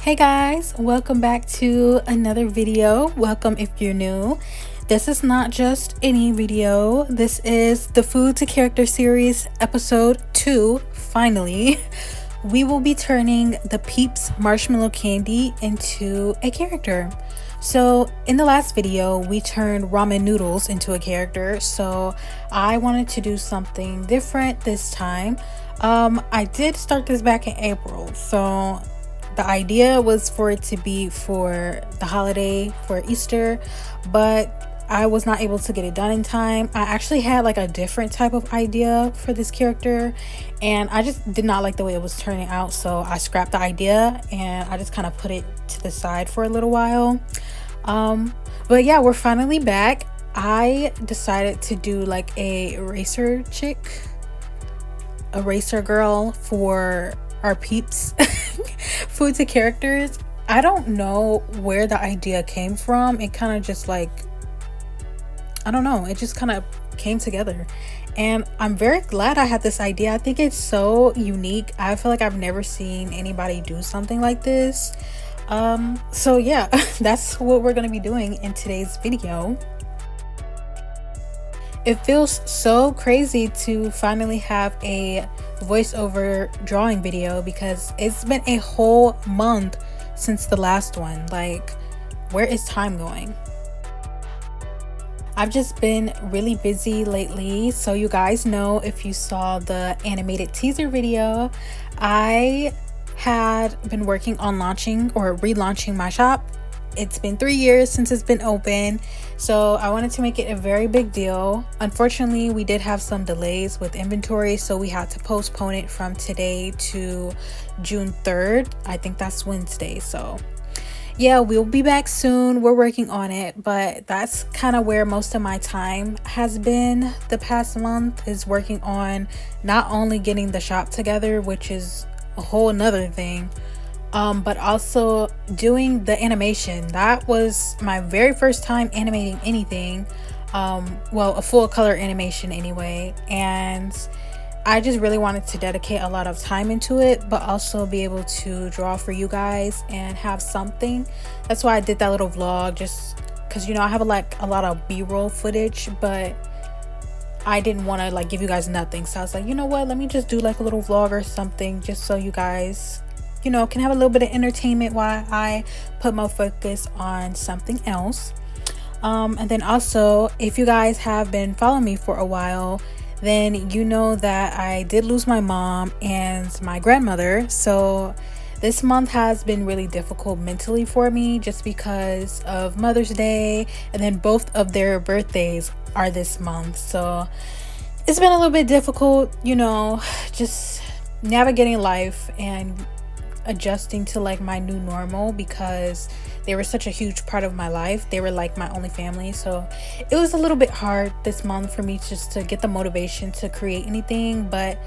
Hey guys, welcome back to another video. Welcome if you're new. This is not just any video. This is the Food to Character series episode 2. Finally, we will be turning the Peeps marshmallow candy into a character. So in the last video, we turned ramen noodles into a character. So I wanted to do something different this time. I did start this back in April. So the idea was for it to be for the holiday, for Easter, but I was not able to get it done in time. I actually had like a different type of idea for this character, and I just did not like the way it was turning out, so I scrapped the idea and I just kind of put it to the side for a little while. But yeah, we're finally back. I decided to do like a racer girl for our Peeps food to characters. I don't know where the idea came from. It kind of just like, I don't know, it just kind of came together, and I'm very glad I had this idea. I think it's so unique. I feel like I've never seen anybody do something like this. So yeah, that's what we're gonna be doing in today's video. It feels so crazy to finally have a voiceover drawing video because it's been a whole month since the last one. Like, where is time going? I've just been really busy lately. So you guys know, if you saw the animated teaser video, I had been working on launching or relaunching my shop. It's been 3 years since it's been open, so I wanted to make it a very big deal. Unfortunately, we did have some delays with inventory, so we had to postpone it from today to June 3rd. I think that's Wednesday. So yeah, we'll be back soon. We're working on it, but that's kind of where most of my time has been the past month, is working on not only getting the shop together, which is a whole nother thing, but also doing the animation. That was my very first time animating anything, well, a full color animation anyway, and I just really wanted to dedicate a lot of time into it, but also be able to draw for you guys and have something. That's why I did that little vlog, just because, you know, I have like a lot of b-roll footage, but I didn't want to like give you guys nothing, so I was like, you know what, let me just do like a little vlog or something, just so you guys, you know, can have a little bit of entertainment while I put my focus on something else. And then also, if you guys have been following me for a while, then you know that I did lose my mom and my grandmother. So this month has been really difficult mentally for me, just because of Mother's Day, and then both of their birthdays are this month. So it's been a little bit difficult, you know, just navigating life and adjusting to like my new normal, because they were such a huge part of my life. They were like my only family, so it was a little bit hard this month for me just to get the motivation to create anything. But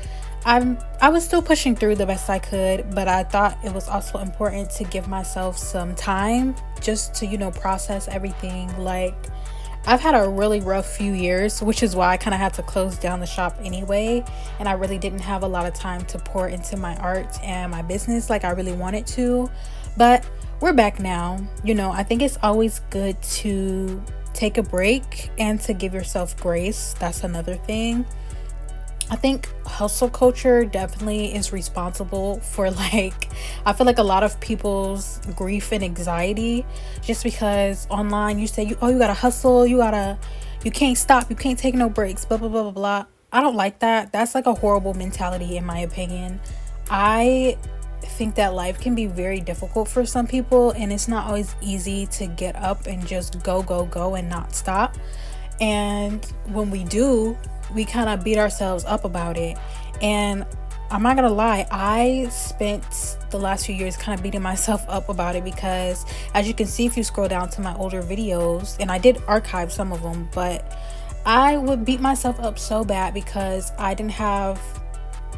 I was still pushing through the best I could, but I thought it was also important to give myself some time just to, you know, process everything. Like, I've had a really rough few years, which is why I kind of had to close down the shop anyway, and I really didn't have a lot of time to pour into my art and my business like I really wanted to. But we're back now. You know, I think it's always good to take a break and to give yourself grace. That's another thing. I think hustle culture definitely is responsible for, like, I feel like a lot of people's grief and anxiety, just because online you say, you gotta hustle, you can't stop, you can't take no breaks, blah blah blah blah blah. I don't like that. That's like a horrible mentality in my opinion. I think that life can be very difficult for some people, and it's not always easy to get up and just go and not stop. And when we do, we kind of beat ourselves up about it. And I'm not gonna lie, I spent the last few years kind of beating myself up about it, because as you can see if you scroll down to my older videos, and I did archive some of them, but I would beat myself up so bad because I didn't have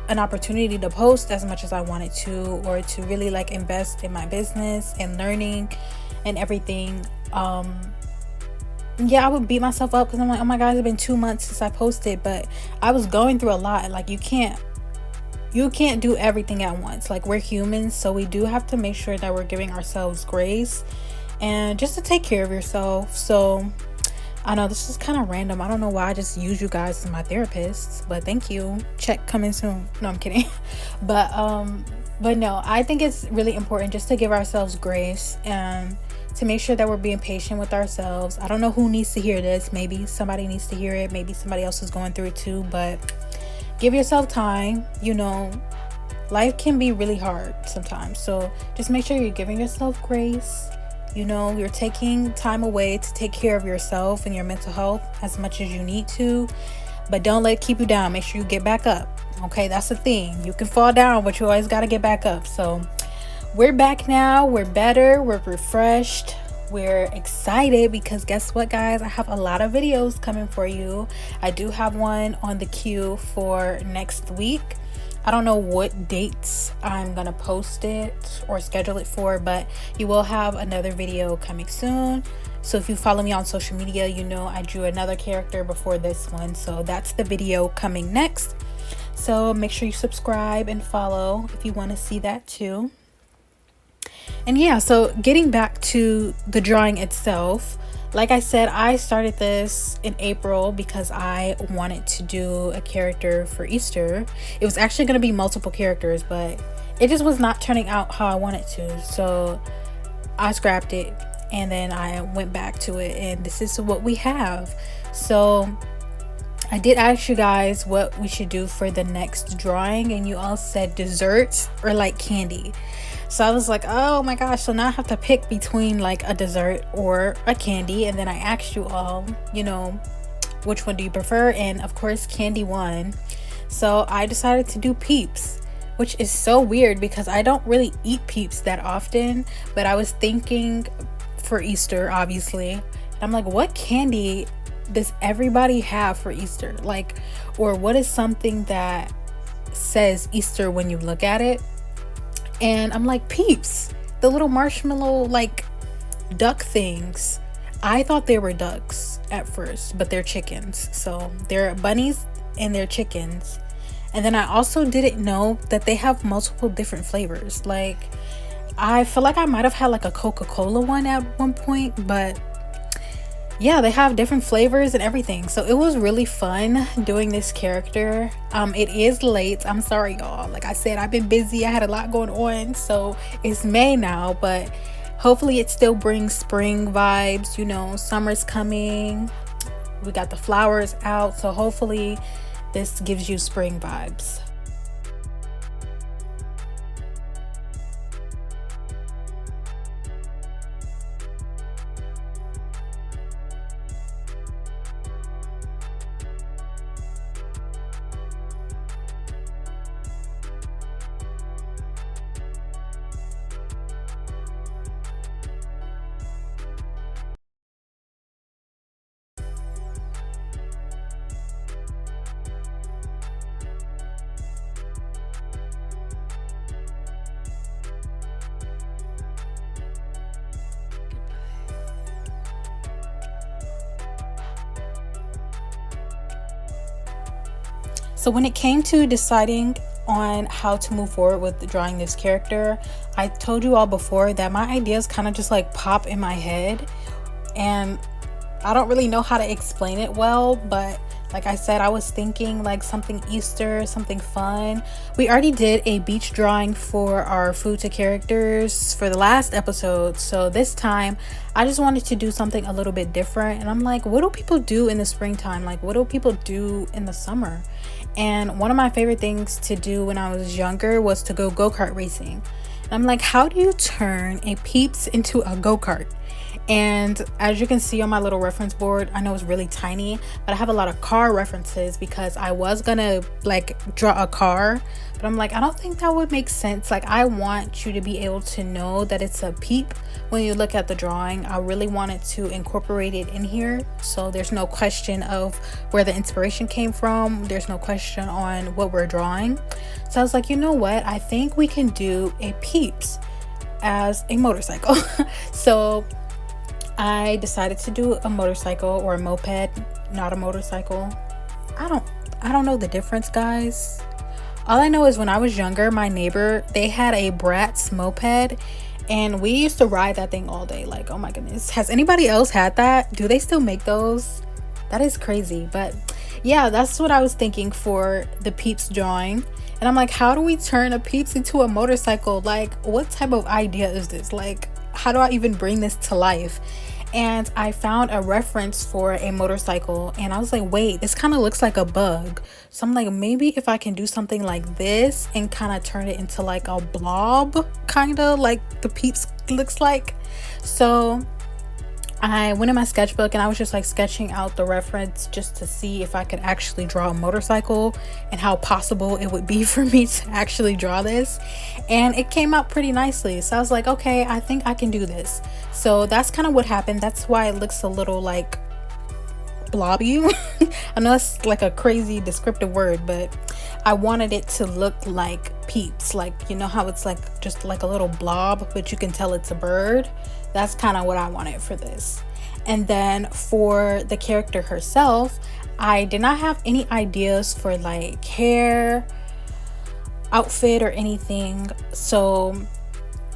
an opportunity to post as much as I wanted to, or to really like invest in my business and learning and everything. Yeah, I would beat myself up because I'm like, oh my god, it's been 2 months since I posted. But I was going through a lot. Like, you can't you can't do everything at once. Like, we're humans, so we do have to make sure that we're giving ourselves grace and just to take care of yourself. So I know this is kind of random. I don't know why I just use you guys as my therapists, but thank you. Check coming soon. No, I'm kidding. But no, I think it's really important just to give ourselves grace and to make sure that we're being patient with ourselves. I don't know who needs to hear this. Maybe somebody needs to hear it. Maybe somebody else is going through it too, but give yourself time. You know, life can be really hard sometimes. So just make sure you're giving yourself grace. You know, you're taking time away to take care of yourself and your mental health as much as you need to, but don't let it keep you down. Make sure you get back up. Okay, that's the thing. You can fall down, but you always got to get back up. So we're back now. We're better. We're refreshed. We're excited because guess what, guys? I have a lot of videos coming for you. I do have one on the queue for next week. I don't know what dates I'm gonna post it or schedule it for, but you will have another video coming soon. So if you follow me on social media, you know I drew another character before this one, so that's the video coming next. So make sure you subscribe and follow if you want to see that too. And yeah, so getting back to the drawing itself, like I said, I started this in April because I wanted to do a character for Easter. It was actually going to be multiple characters, but it just was not turning out how I wanted to. So I scrapped it and then I went back to it, and this is what we have. So I did ask you guys what we should do for the next drawing, and you all said desserts or like candy. So I was like, oh my gosh, so now I have to pick between like a dessert or a candy. And then I asked you all, you know, which one do you prefer? And of course, candy won. So I decided to do Peeps, which is so weird because I don't really eat Peeps that often. But I was thinking for Easter, obviously. And I'm like, what candy does everybody have for Easter? Like, or what is something that says Easter when you look at it? And I'm like, Peeps, the little marshmallow like duck things. I thought they were ducks at first, but they're chickens. So they're bunnies and they're chickens. And then I also didn't know that they have multiple different flavors. Like, I feel like I might have had like a Coca-Cola one at one point, but yeah, they have different flavors and everything. So it was really fun doing this character. It is late. I'm sorry, y'all. Like I said, I've been busy. I had a lot going on. So it's May now, but hopefully it still brings spring vibes. You know, summer's coming. We got the flowers out. So hopefully this gives you spring vibes. So when it came to deciding on how to move forward with drawing this character, I told you all before that my ideas kind of just like pop in my head, and I don't really know how to explain it well, but like I said, I was thinking like something Easter, something fun. We already did a beach drawing for our food to characters for the last episode. So this time I just wanted to do something a little bit different. And I'm like, what do people do in the springtime? Like, what do people do in the summer? And one of my favorite things to do when I was younger was to go go-kart racing. And I'm like, how do you turn a Peeps into a go-kart? And as you can see on my little reference board, I know it's really tiny, but I have a lot of car references because I was gonna like draw a car, but I'm like, I don't think that would make sense. Like, I want you to be able to know that it's a Peep when you look at the drawing. I really wanted to incorporate it in here, so there's no question of where the inspiration came from. There's no question on what we're drawing. So I was like, you know what? I think we can do a Peeps as a motorcycle. So I decided to do a motorcycle or a moped, not a motorcycle. I don't know the difference, guys. All I know is when I was younger, my neighbor, they had a Bratz moped, and we used to ride that thing all day. Like, oh my goodness, has anybody else had that? Do they still make those? That is crazy. But yeah, that's what I was thinking for the Peeps drawing. And I'm like, how do we turn a Peeps into a motorcycle? Like, what type of idea is this? Like, how do I even bring this to life? And I found a reference for a motorcycle, and I was like, wait, this kind of looks like a bug. So I'm like, maybe if I can do something like this and kind of turn it into like a blob, kind of like the Peeps looks like. So I went in my sketchbook and I was just like sketching out the reference just to see if I could actually draw a motorcycle and how possible it would be for me to actually draw this. And it came out pretty nicely. So I was like, okay, I think I can do this. So that's kind of what happened. That's why it looks a little like blobby. I know that's like a crazy descriptive word, but I wanted it to look like Peeps. Like, you know how it's like just like a little blob, but you can tell it's a bird. That's kind of what I wanted for this. And then for the character herself, I did not have any ideas for like hair, outfit, or anything. So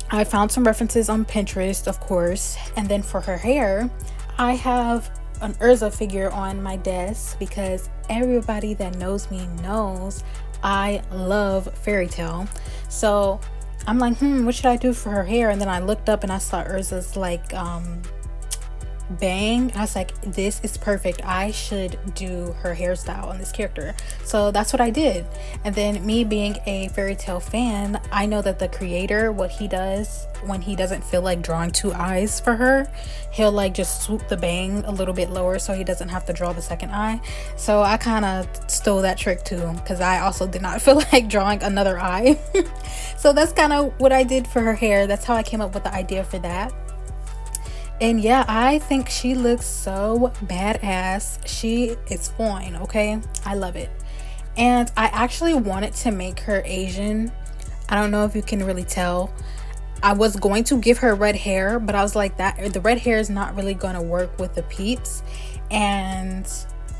I found some references on Pinterest, of course. And then for her hair, I have an Urza figure on my desk because everybody that knows me knows I love fairy tale. So I'm like, what should I do for her hair? And then I looked up and I saw Urza's like bang. I was like, this is perfect. I should do her hairstyle on this character. So that's what I did. And then me being a fairy tale fan, I know that the creator, what he does when he doesn't feel like drawing two eyes for her, he'll like just swoop the bang a little bit lower so he doesn't have to draw the second eye. So I kind of stole that trick too, because I also did not feel like drawing another eye. So that's kind of what I did for her hair. That's how I came up with the idea for that. And yeah, I think she looks so badass. She is fine, okay? I love it. And I actually wanted to make her Asian. I don't know if you can really tell. I was going to give her red hair, but I was like, that the red hair is not really going to work with the Peeps. And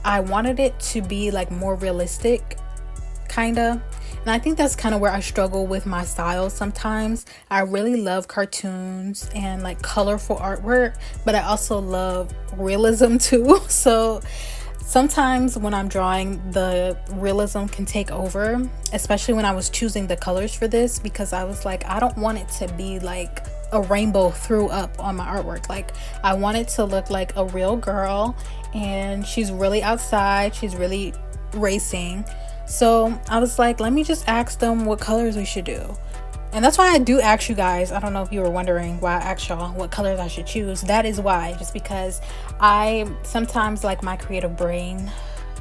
I wanted it to be like more realistic, kind of. And I think that's kind of where I struggle with my style sometimes. I really love cartoons and like colorful artwork, but I also love realism too. So sometimes when I'm drawing, the realism can take over, especially when I was choosing the colors for this, because I was like, I don't want it to be like a rainbow threw up on my artwork. Like, I want it to look like a real girl, and she's really outside, she's really racing. So I was like, let me just ask them what colors we should do. And that's why I do ask you guys. I don't know if you were wondering why I asked y'all what colors I should choose. That is why, just because I sometimes, like, my creative brain,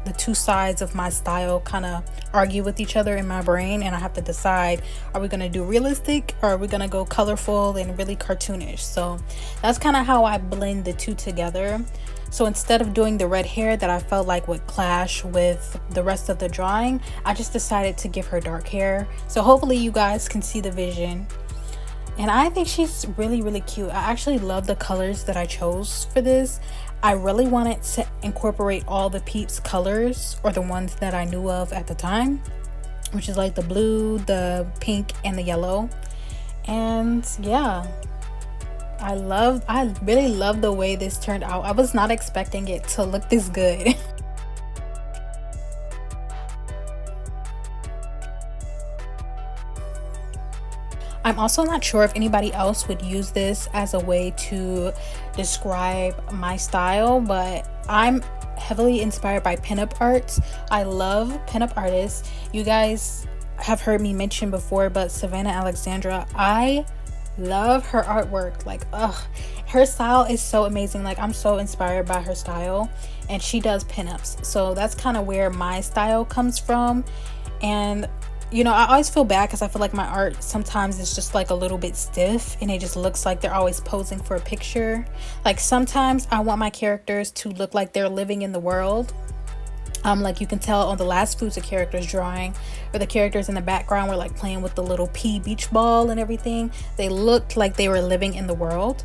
the two sides of my style kind of argue with each other in my brain, and I have to decide, are we going to do realistic or are we going to go colorful and really cartoonish? So that's kind of how I blend the two together. So instead of doing the red hair that I felt like would clash with the rest of the drawing, I just decided to give her dark hair. So hopefully you guys can see the vision. And I think she's really, really cute. I actually love the colors that I chose for this. I really wanted to incorporate all the Peeps colors, or the ones that I knew of at the time, which is like the blue, the pink, and the yellow. And yeah, I really love the way this turned out. I was not expecting it to look this good. I'm also not sure if anybody else would use this as a way to describe my style, but I'm heavily inspired by pinup art. I love pinup artists. You guys have heard me mention before, but Savannah Alexandra, I love her artwork. Like, her style is so amazing. Like, I'm so inspired by her style, and she does pinups. So that's kind of where my style comes from. And you know, I always feel bad because I feel like my art sometimes is just like a little bit stiff, and it just looks like they're always posing for a picture. Like, sometimes I want my characters to look like they're living in the world. Like you can tell on the last Fusa characters drawing, where the characters in the background were like playing with the little pea beach ball and everything. They looked like they were living in the world.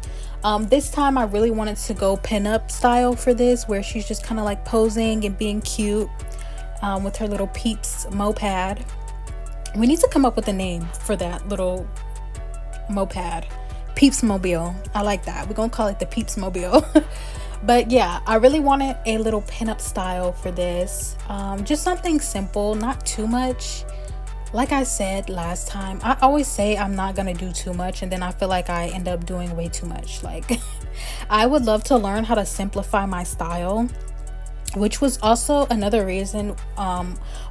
This time I really wanted to go pinup style for this, where she's just kind of like posing and being cute with her little Peeps moped. We need to come up with a name for that little moped. Peeps Mobile. I like that. We're gonna call it the Peeps Mobile. But yeah, I really wanted a little pinup style for this. Just something simple, not too much. Like I said last time, I always say I'm not gonna do too much, and then I feel like I end up doing way too much. Like, I would love to learn how to simplify my style, which was also another reason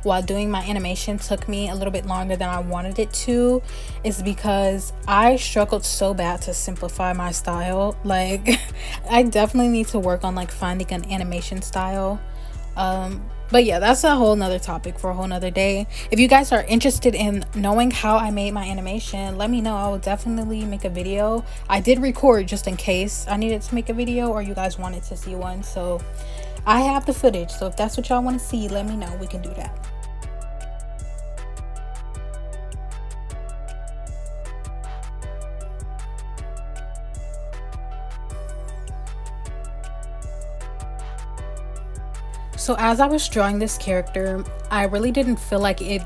while doing my animation took me a little bit longer than I wanted it to, is because I struggled so bad to simplify my style. Like, I definitely need to work on like finding an animation style. But yeah, that's a whole nother topic for a whole nother day. If you guys are interested in knowing how I made my animation, let me know. I will definitely make a video. I did record just in case I needed to make a video or you guys wanted to see one, so I have the footage. So if that's what y'all want to see, let me know. We can do that. So as I was drawing this character, I really didn't feel like it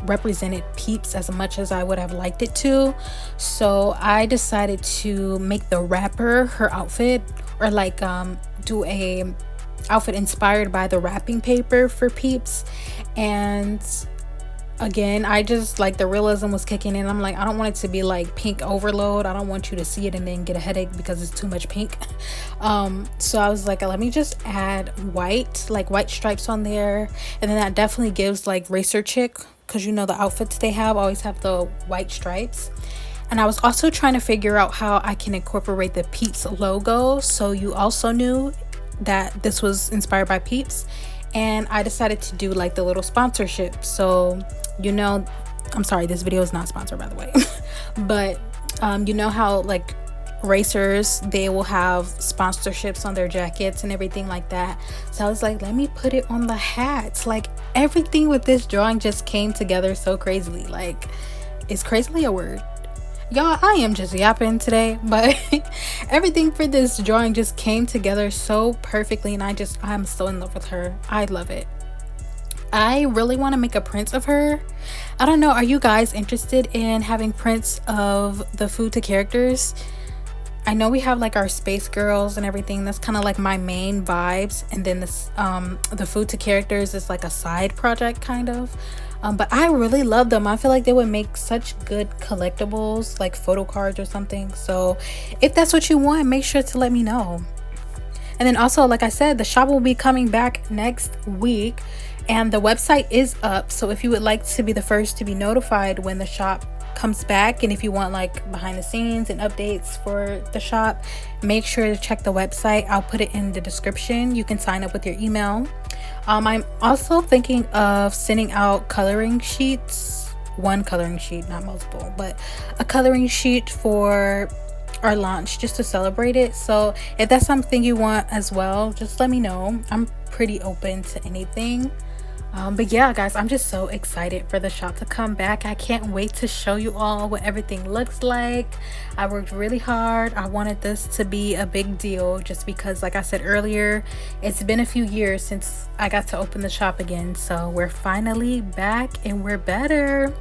represented Peeps as much as I would have liked it to. So I decided to make the wrapper her outfit, or like do a outfit inspired by the wrapping paper for Peeps. And again, I just like the realism was kicking in. I'm like, I don't want it to be like pink overload. I don't want you to see it and then get a headache because it's too much pink. So I was like, let me just add white stripes on there, and then that definitely gives like racer chick, because you know the outfits they have always have the white stripes. And I was also trying to figure out how I can incorporate the Peeps logo so you also knew that this was inspired by Peeps. And I decided to do like the little sponsorship, so you know, I'm sorry, this video is not sponsored by the way. But you know how like racers, they will have sponsorships on their jackets and everything like that. So I was like, let me put it on the hats. Like, everything with this drawing just came together so crazily. Like, is crazily a word? Y'all, I am just yapping today, but everything for this drawing just came together so perfectly, and I'm so in love with her. I love it. I really want to make a print of her. I don't know, are you guys interested in having prints of the food to characters? I know we have like our space girls and everything. That's kind of like my main vibes, and then this the food to characters is like a side project kind of. But I really love them. I feel like they would make such good collectibles, like photo cards or something. So if that's what you want, make sure to let me know. And then also, like I said, the shop will be coming back next week, and the website is up. So if you would like to be the first to be notified when the shop comes back, and if you want like behind the scenes and updates for the shop, make sure to check the website. I'll put it in the description. You can sign up with your email. I'm also thinking of sending out coloring sheets, one coloring sheet, not multiple, but a coloring sheet for our launch, just to celebrate it. So if that's something you want as well, just let me know. I'm pretty open to anything. But yeah, guys, I'm just so excited for the shop to come back. I can't wait to show you all what everything looks like. I worked really hard. I wanted this to be a big deal just because, like I said earlier, it's been a few years since I got to open the shop again. So we're finally back and we're better.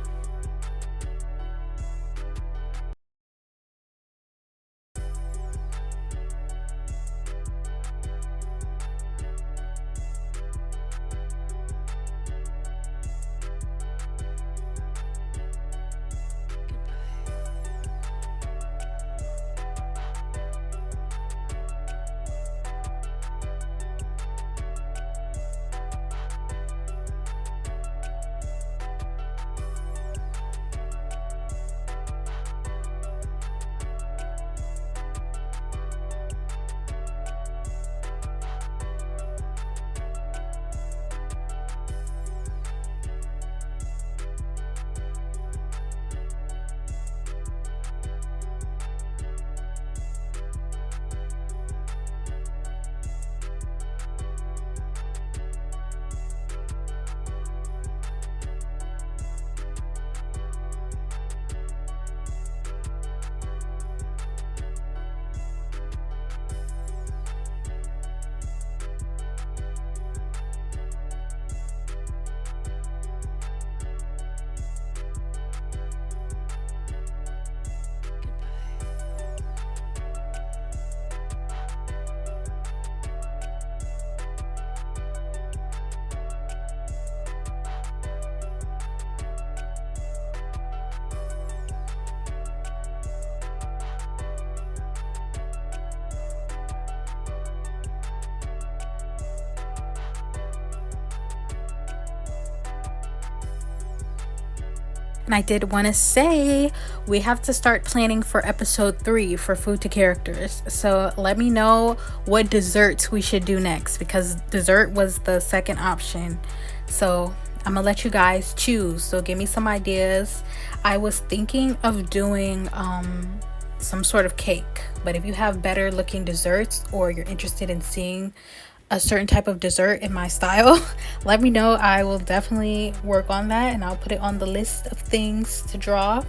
And I did want to say we have to start planning for episode 3 for food to characters. So let me know what desserts we should do next, because dessert was the second option. So I'm gonna let you guys choose. So give me some ideas. I was thinking of doing some sort of cake, but if you have better looking desserts or you're interested in seeing a certain type of dessert in my style, let me know. I will definitely work on that and I'll put it on the list of things to draw.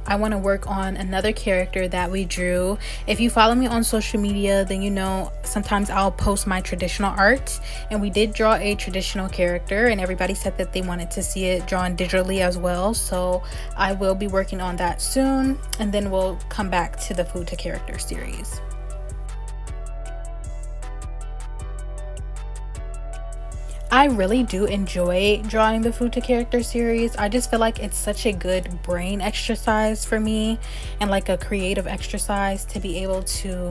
I want to work on another character that we drew. If you follow me on social media, then you know sometimes I'll post my traditional art, and we did draw a traditional character and everybody said that they wanted to see it drawn digitally as well. So I will be working on that soon, and then we'll come back to the food to character series. I really do enjoy drawing the food to character series. I just feel like it's such a good brain exercise for me, and like a creative exercise to be able to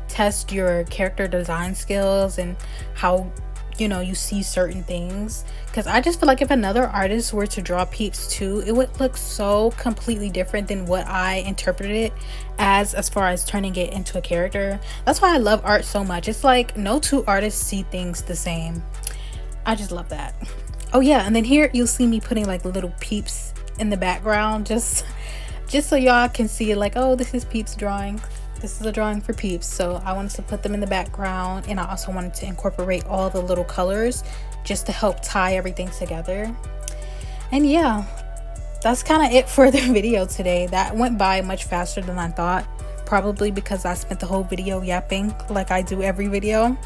test your character design skills and how you see certain things. Because I just feel like if another artist were to draw Peeps too, it would look so completely different than what I interpreted it as far as turning it into a character. That's why I love art so much. It's like no two artists see things the same. I just love that. Oh yeah, and then here you'll see me putting like little Peeps in the background, just so y'all can see like, oh, this is Peeps drawing. This is a drawing for Peeps. So I wanted to put them in the background, and I also wanted to incorporate all the little colors just to help tie everything together. And yeah, that's kind of it for the video today. That went by much faster than I thought, probably because I spent the whole video yapping like I do every video.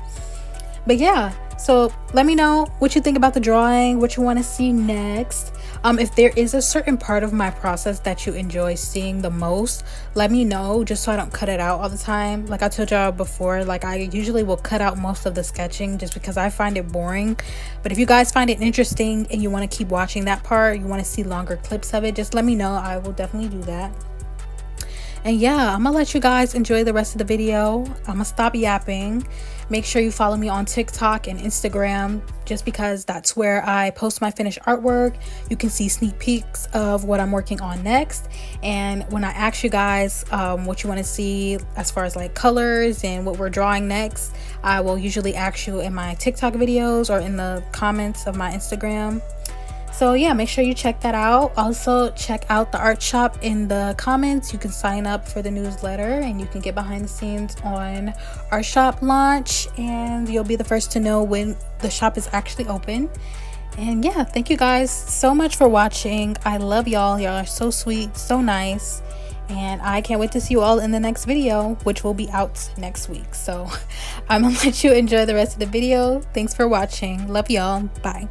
But yeah, so let me know what you think about the drawing, what you want to see next. If there is a certain part of my process that you enjoy seeing the most, let me know, just so I don't cut it out all the time. Like I told y'all before, like I usually will cut out most of the sketching just because I find it boring. But if you guys find it interesting and you want to keep watching that part, you want to see longer clips of it, just let me know. I will definitely do that. And yeah, I'm gonna let you guys enjoy the rest of the video. I'm gonna stop yapping. Make sure you follow me on TikTok and Instagram, just because that's where I post my finished artwork. You can see sneak peeks of what I'm working on next. And when I ask you guys what you want to see as far as like colors and what we're drawing next, I will usually ask you in my TikTok videos or in the comments of my Instagram. So yeah, make sure you check that out. Also check out the art shop in the comments. You can sign up for the newsletter and you can get behind the scenes on our shop launch, and you'll be the first to know when the shop is actually open. And yeah, thank you guys so much for watching. I love y'all. Y'all are so sweet, so nice, and I can't wait to see you all in the next video, which will be out next week. So I'm gonna let you enjoy the rest of the video. Thanks for watching. Love y'all. Bye.